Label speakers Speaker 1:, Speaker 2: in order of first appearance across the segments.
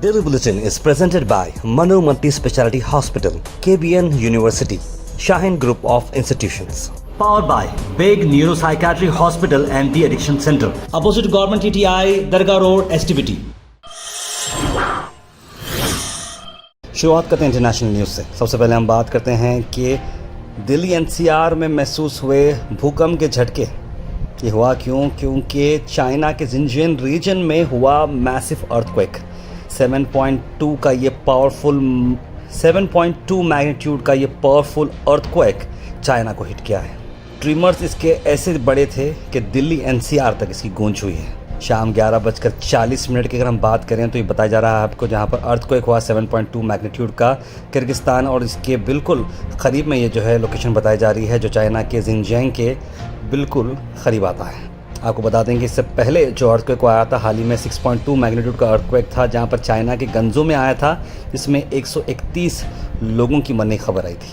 Speaker 1: Daily Bulletin is presented by Manu Multi-Speciality Hospital, KBN University, Shaheen Group of Institutions. Powered by Big Neuropsychiatry Hospital and the Addiction Center, opposite Government TTI, Dargah Road, STBT. शुरुआत करते हैं international news से। सबसे पहले हम बात करते हैं कि दिल्ली एनसीआर में महसूस हुए भूकंप के झटके। ये हुआ क्यों? क्योंकि चाइना के जिनजियांग रीजन में हुआ मैसिव अर्थक्वेक। 7.2 का ये पावरफुल 7.2 मैग्नीट्यूड का ये पावरफुल अर्थक्वेक चाइना को हिट किया है। ट्रिमर्स इसके ऐसे बड़े थे कि दिल्ली एनसीआर तक इसकी गूंज हुई है। शाम 11:40 की अगर हम बात करें तो ये बताया जा रहा है आपको, जहाँ पर अर्थक्वेक हुआ 7.2 मैग्नीट्यूड का किर्गिस्तान और इसके बिल्कुल करीब में ये जो है लोकेशन बताई जा रही है, जो चाइना के जिनजियांग के बिल्कुल करीब आता है। आपको बता दें कि इससे पहले जो अर्थक्वेक आया था हाल ही में 6.2 मैग्नीट्यूड का अर्थक्वेक था, जहाँ पर चाइना के गंजू में आया था, जिसमें 131 लोगों की मरने की खबर आई थी।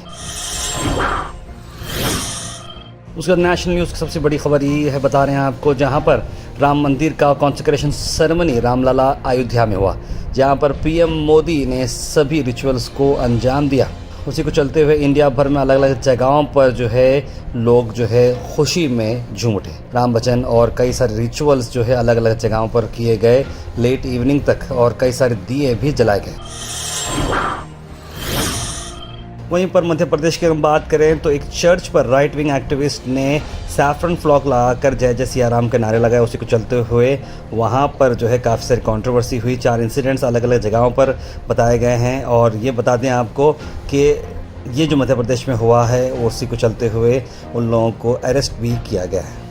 Speaker 1: उसके बाद नेशनल न्यूज़ की सबसे बड़ी खबर ये है, बता रहे हैं आपको, जहाँ पर राम मंदिर का कॉन्सेक्रेशन सेरेमनी रामलला अयोध्या में हुआ, जहाँ पर पीएम मोदी ने सभी रिचुअल्स को अंजाम दिया। उसी को चलते हुए इंडिया भर में अलग अलग जगहों पर जो है लोग जो है खुशी में झूम उठे। राम भजन और कई सारे रिचुअल्स जो है अलग अलग जगहों पर किए गए लेट इवनिंग तक, और कई सारे दिए भी जलाए गए। वहीं पर मध्य प्रदेश की हम बात करें तो एक चर्च पर राइट विंग एक्टिविस्ट ने सैफरन फ्लॉग लगाकर जय जय सिया राम के नारे लगाए। उसी को चलते हुए वहां पर जो है काफ़ी सारी कंट्रोवर्सी हुई। 4 इंसिडेंट्स अलग अलग जगहों पर बताए गए हैं, और ये बता दें आपको कि ये जो मध्य प्रदेश में हुआ है उसी को चलते हुए उन लोगों को अरेस्ट भी किया गया है।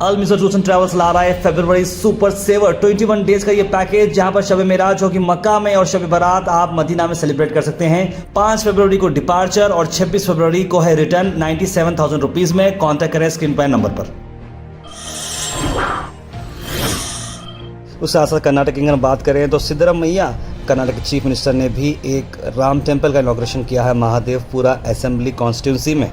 Speaker 1: अल मिसर टूर्स एंड ट्रैवल्स ला रहा है फरवरी सुपर सेवर 21 डेज का ये पैकेज, जहां पर शब मेराज होगी मक्का में और शब बारात आप मदीना में सेलिब्रेट कर सकते हैं। 5 फरवरी को डिपार्चर और 26 फरवरी को है रिटर्न 97,000 रुपीज में। कॉन्टैक्ट करें स्क्रीन पर नंबर पर। उसके साथ साथ कर्नाटक की अगर बात करें तो सिद्धरामैया कर्नाटक के चीफ मिनिस्टर ने भी एक राम टेम्पल का इनॉग्रेशन किया है महादेवपुरा असेंबली कॉन्स्टिट्यूंसी में।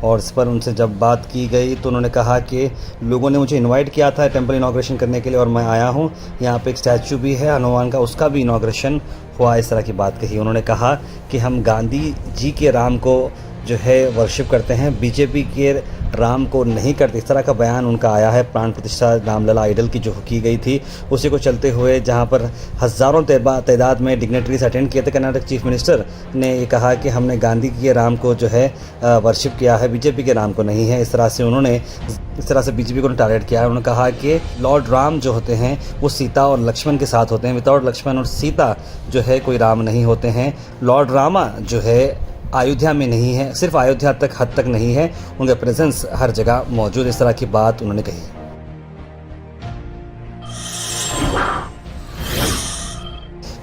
Speaker 1: और इस पर उनसे जब बात की गई तो उन्होंने कहा कि लोगों ने मुझे इनवाइट किया था टेंपल इनॉग्रेशन करने के लिए और मैं आया हूं। यहाँ पे एक स्टैचू भी है हनुमान का, उसका भी इनॉग्रेशन हुआ। इस तरह की बात कही उन्होंने। कहा कि हम गांधी जी के राम को जो है वर्शिप करते हैं, बीजेपी के राम को नहीं करते। इस तरह का बयान उनका आया है। प्राण प्रतिष्ठा रामलला आइडल की जो की गई थी उसी को चलते हुए, जहां पर हज़ारों तादाद में डिग्नेटरीज अटेंड किए थे, कर्नाटक चीफ मिनिस्टर ने ये कहा कि हमने गांधी के राम को जो है वर्शिप किया है, बीजेपी के राम को नहीं है। इस तरह से बीजेपी को टारगेट किया है। उन्होंने कहा कि लॉर्ड राम जो होते हैं वो सीता और लक्ष्मण के साथ होते हैं। विदाउट लक्ष्मण और सीता जो है कोई राम नहीं होते हैं। लॉर्ड रामा जो है अयोध्या में नहीं है, सिर्फ अयोध्या तक हद तक नहीं है, उनका प्रेजेंस हर जगह मौजूद। इस तरह की बात उन्होंने कही।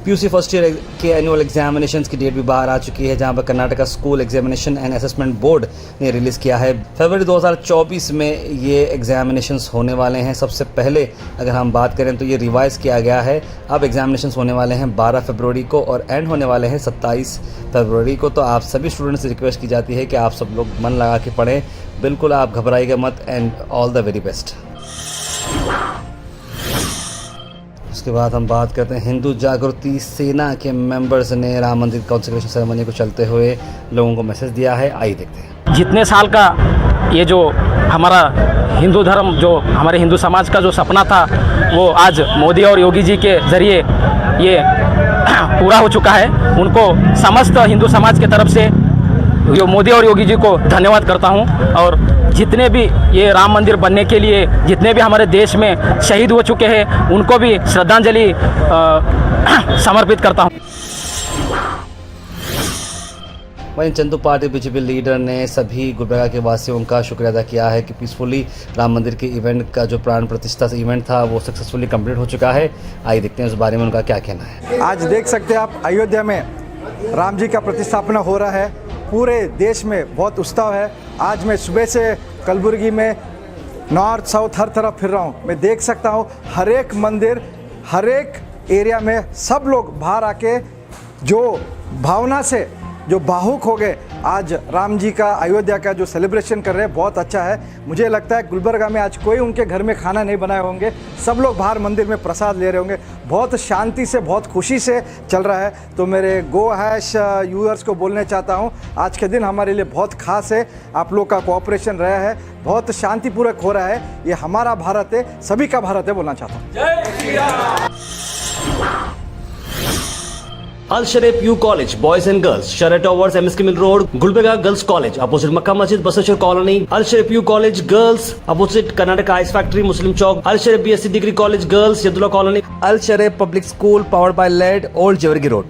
Speaker 1: पीयूसी फर्स्ट ईयर के एनुअल एग्जामिनेशंस की डेट भी बाहर आ चुकी है, जहां पर Karnataka school examination and assessment board ने रिलीज़ किया है। फरवरी 2024 में ये एग्जामिनेशंस होने वाले हैं। सबसे पहले अगर हम बात करें तो ये रिवाइज़ किया गया है। अब एग्जामिनेशंस होने वाले हैं 12 फरवरी को और एंड होने वाले हैं 27 फरवरी को। तो आप सभी स्टूडेंट्स से रिक्वेस्ट की जाती है कि आप सब लोग मन लगा के पढ़ें, बिल्कुल आप घबराइएगा मत, and all the very best. उसके बाद हम बात करते हैं हिंदू जागृति सेना के मेंबर्स ने राम मंदिर कॉन्सेक्रेशन सेरेमनी को चलते हुए लोगों को मैसेज दिया है। आइए देखते हैं।
Speaker 2: जितने साल का ये जो हमारा हिंदू धर्म, जो हमारे हिंदू समाज का जो सपना था, वो आज मोदी और योगी जी के ज़रिए ये पूरा हो चुका है। उनको समस्त हिंदू समाज के तरफ से जो मोदी और योगी जी को धन्यवाद करता हूं। और जितने भी ये राम मंदिर बनने के लिए जितने भी हमारे देश में शहीद हो चुके हैं, उनको भी श्रद्धांजलि समर्पित करता हूं।
Speaker 1: वहीं चंदू पाटिल बीजेपी लीडर ने सभी गुलबर्गा के वासियों का शुक्रिया अदा किया है कि पीसफुली राम मंदिर के इवेंट का जो प्राण प्रतिष्ठा से इवेंट था वो सक्सेसफुली कंप्लीट हो चुका है। आइए देखते हैं उस बारे में उनका क्या कहना है।
Speaker 3: आज देख सकते हैं आप, अयोध्या में राम जी का प्रतिष्ठापना हो रहा है। पूरे देश में बहुत उत्साह है। आज मैं सुबह से कलबुर्गी में नॉर्थ साउथ हर तरफ फिर रहा हूँ। मैं देख सकता हूँ हर एक मंदिर, हर एक एरिया में सब लोग बाहर आके जो भावना से जो भावुक हो गए, आज राम जी का अयोध्या का जो सेलिब्रेशन कर रहे हैं बहुत अच्छा है। मुझे लगता है गुलबर्गा में आज कोई उनके घर में खाना नहीं बनाए होंगे, सब लोग बाहर मंदिर में प्रसाद ले रहे होंगे। बहुत शांति से बहुत खुशी से चल रहा है। तो मेरे गो हैश यूजर्स को बोलना चाहता हूँ, आज के दिन हमारे लिए बहुत खास है। आप लोग का कोऑपरेशन रहा है, बहुत शांतिपूर्वक हो रहा है। ये हमारा भारत है, सभी का भारत है बोलना चाहता हूँ।
Speaker 1: Al Sharif U college boys and girls, शरय towers, MSK mill road, Gulbarga girls college opposite Makka Masjid, Basaveshwar colony. Al Sharif U college girls opposite Karnataka ice factory, Muslim Chowk. Al Sharif BSc degree college girls, Yadulla colony. Al Sharif public school powered by लेड, old Jewargi road.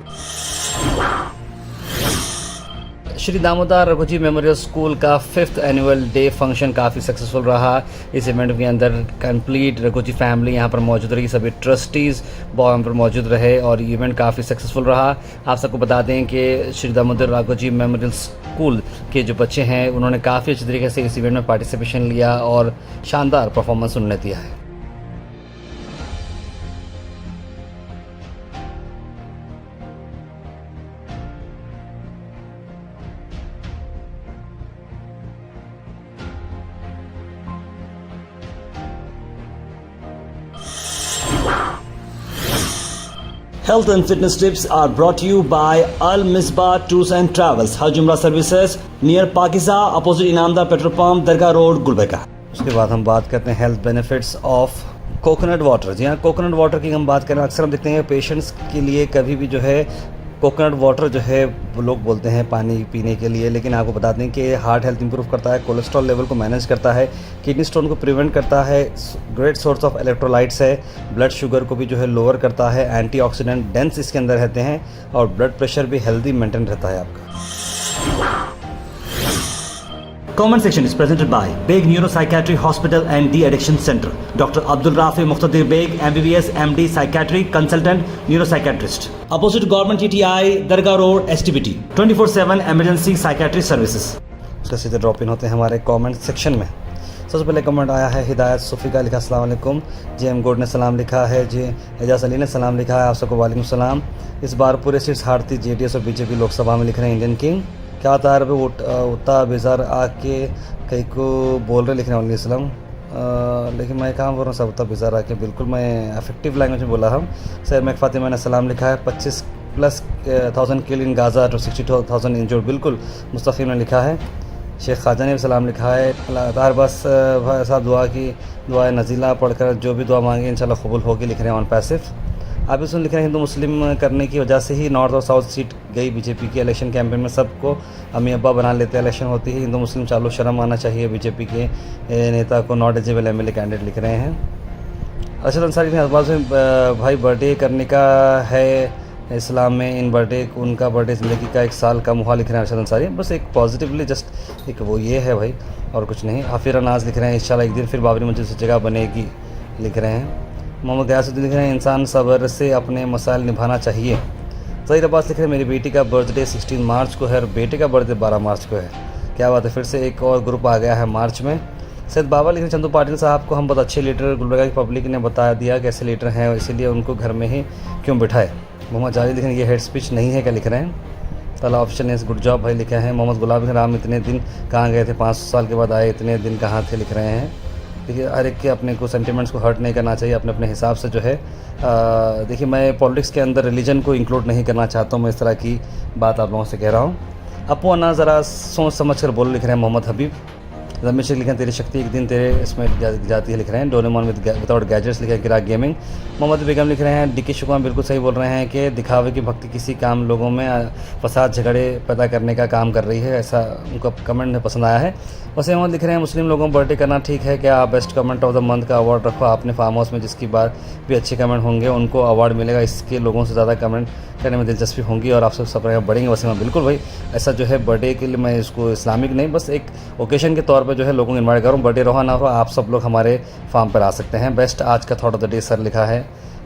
Speaker 1: Shri Damodar Raghuji memorial school का 5th annual day function काफ़ी successful रहा। इस event के अंदर complete Raghuji family यहाँ पर मौजूद रही, सभी ट्रस्टीज़ वहाँ पर मौजूद रहे और इवेंट काफ़ी सक्सेसफुल रहा। आप सबको बता दें कि श्री दामोदर रघुजी मेमोरियल स्कूल के जो बच्चे हैं उन्होंने काफ़ी अच्छी तरीके से इस इवेंट में पार्टिसिपेशन लिया और शानदार परफॉर्मेंस उन्होंने दिया है। Health and fitness tips are brought to you by Al Misbah Tours and Travels, Hajj Umrah Services near Pakiza, opposite Inamdar Petrol Pump, Dargah Road, Gulbarga। उसके बाद हम बात करते हैं health benefits of coconut water. जी हाँ, coconut water की हम बात करें, अक्सर हम देखते हैं पेशेंट्स के लिए कभी भी जो है कोकोनट वाटर जो है वो लोग बोलते हैं पानी पीने के लिए, लेकिन आपको बता दें कि हार्ट हेल्थ इंप्रूव करता है, कोलेस्ट्रॉल लेवल को मैनेज करता है, किडनी स्टोन को प्रिवेंट करता है, ग्रेट सोर्स ऑफ इलेक्ट्रोलाइट्स है, ब्लड शुगर को भी जो है लोअर करता है, एंटीऑक्सीडेंट डेंस इसके अंदर रहते हैं और ब्लड प्रेशर भी हेल्दी मेंटेन रहता है आपका। Comment section is presented by Beg Neuropsychiatry Hospital and De-Addiction Center. Dr. Abdul Rafi Muqtadir Beg, MBBS, MD, Psychiatry, Consultant, Neuropsychiatrist. Opposite Government TTI, Dargah Road, STBT. 24/7 Emergency Psychiatry Services. उसका सीधे drop in होते हैं हमारे comment section में। सबसे पहले comment आया है हिदायत सूफ़ी का, लिखा अस्सलाम वालेकुम। JM गोड ने सलाम लिखा है, जी एजाज अली ने सलाम लिखा है, आप सबको वालेकुम सलाम। इस बार पूरे सीट्स हारती JDS और BJP लोकसभा में, लिख रहे हैं इंडियन किंग। क्या होता है अरबी उतना बेजार आके कहीं को बोल रहे, लिख रहे हैं इस्लाम। लेकिन मैं कहाँ बोल रहा हूँ सब उतना बेजार आके, बिल्कुल मैं अफेक्टिव लैंग्वेज में बोला हूँ। सर मैं फातिमा ने सलाम लिखा है, 25,000+ किल इन गाज़ा to 62,000 इंजर्ड, बिल्कुल मुस्तफ़ी ने लिखा है। शेख ख्वाजा ने भी सलाम लिखा है। लगातार बस भाई साहब दुआ नज़ीला पढ़कर जो भी दुआ मांगे इंशाल्लाह कबूल होगी, लिख रहे हैं ऑन पैसिव। आप इसमें लिख रहे हैं हिंदू मुस्लिम करने की वजह से ही नॉर्थ और साउथ सीट गई BJP की इलेक्शन कैंपेन में, सबको अम्मी अब्बा बना लेते हैं, इलेक्शन होती है हिंदू मुस्लिम चालू, शर्म आना चाहिए BJP के नेता को, नॉट एलिजिबल MLA कैंडिडेट, लिख रहे हैं। अरशद अंसारी ने अखबार में भाई बर्थडे करने का है इस्लाम में, इन बर्थडे उनका बर्थडे ज़िंदगी का 1 साल का मुहा, लिख रहे हैं अरशद अंसारी। बस एक पॉजिटिवली जस्ट एक वो ये है भाई और कुछ नहीं। हाफिर अनाज लिख रहे हैं इंशाल्लाह एक दिन फिर बाबरी मस्जिद से जगह बनेगी, लिख रहे हैं। मोहम्मद गयासुद्दीन लिख रहे हैं इंसान सब्र से अपने मसाइल निभाना चाहिए। ज़हीर अब्बास लिख रहे हैं मेरी बेटी का बर्थडे 16 मार्च को है और बेटे का बर्थडे 12 मार्च को है। क्या बात है, फिर से एक और ग्रुप आ गया है मार्च में। सैयद बाबा लिख रहे हैं चंदू पाटिल साहब को हम बहुत अच्छे लीडर गुलबर्गा की पब्लिक ने बता दिया कैसे लीडर हैं, इसीलिए उनको घर में ही क्यों बिठाए। मोहम्मद जावेद लिख रहे हैं ये हेड स्पीच नहीं है, क्या लिख रहे हैं। तला ऑप्शन है, गुड जॉब भाई लिखा है। मोहम्मद गुलाब राम इतने दिन कहाँ गए थे, 500 साल के बाद आए, इतने दिन कहाँ थे, लिख रहे हैं। देखिए हर एक के अपने को सेंटिमेंट्स को हर्ट नहीं करना चाहिए, अपने अपने हिसाब से जो है। देखिए मैं पॉलिटिक्स के अंदर रिलीजन को इंक्लूड नहीं करना चाहता हूँ, मैं इस तरह की बात आप लोगों से कह रहा हूँ। अपो अन्ना ज़रा सोच समझ कर बोल, लिख रहे हैं मोहम्मद हबीब। रमेश लिख रहे हैं तेरी शक्ति एक दिन तेरे इसमें जाती है, लिख रहे हैं। डोरेमोन विदाउट गैजेट्स, लिख रहे हैं किराक गेमिंग। मोहम्मद बेगम लिख रहे हैं DK शुक्मा बिल्कुल सही बोल रहे हैं कि दिखावे की भक्ति किसी काम लोगों में फसाद झगड़े पैदा करने का काम कर रही है, ऐसा उनका कमेंट में पसंद आया है। वैसे मोहम्मद लिख रहे हैं मुस्लिम लोगों को बर्थडे करना ठीक है क्या, आप best comment of the month का अवार्ड रखो आपने फार्म हाउस में, जिसकी बात भी अच्छे कमेंट होंगे उनको अवार्ड मिलेगा, इसके लोगों से ज़्यादा कमेंट करने में दिलचस्पी होगी और आप सब सब्सक्राइबर बढ़ेंगे। वैसे मैं बिल्कुल भाई ऐसा जो है बर्थडे के लिए मैं इसको इस्लामिक नहीं, बस एक ओकेशन के तौर पर जो है लोगों को इन्वाइट करूँ। बर्थडे रहो ना हो, आप सब लोग हमारे फार्म पर आ सकते हैं। बेस्ट आज का thought of the day sir लिखा है।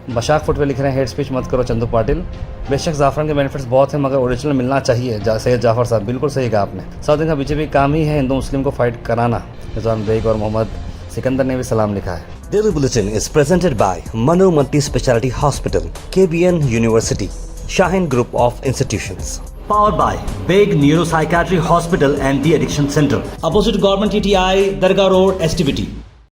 Speaker 1: मशाक फुटवेयर लिख रहे हैं हेड स्पीच मत करो चंदू पाटिल। बेशक ज़ाफ़रान के बेनिफिट्स बहुत हैं मगर ओरिजिनल मिलना चाहिए। सैयद जाफ़र साहब बिल्कुल सही कहा आपने। साउथ इंडिया BJP काम ही है हिंदू मुस्लिम को फाइट कराना। निज़ाम बेग और मोहम्मद सिकंदर ने भी सलाम लिखा है। Daily bulletin is presented by Manu multi speciality hospital, KBN university, Shaheen group of institutions. Powered by Big Neuropsychiatry Hospital and the Addiction Center. Opposite Government TTI, Darga Road, STVT.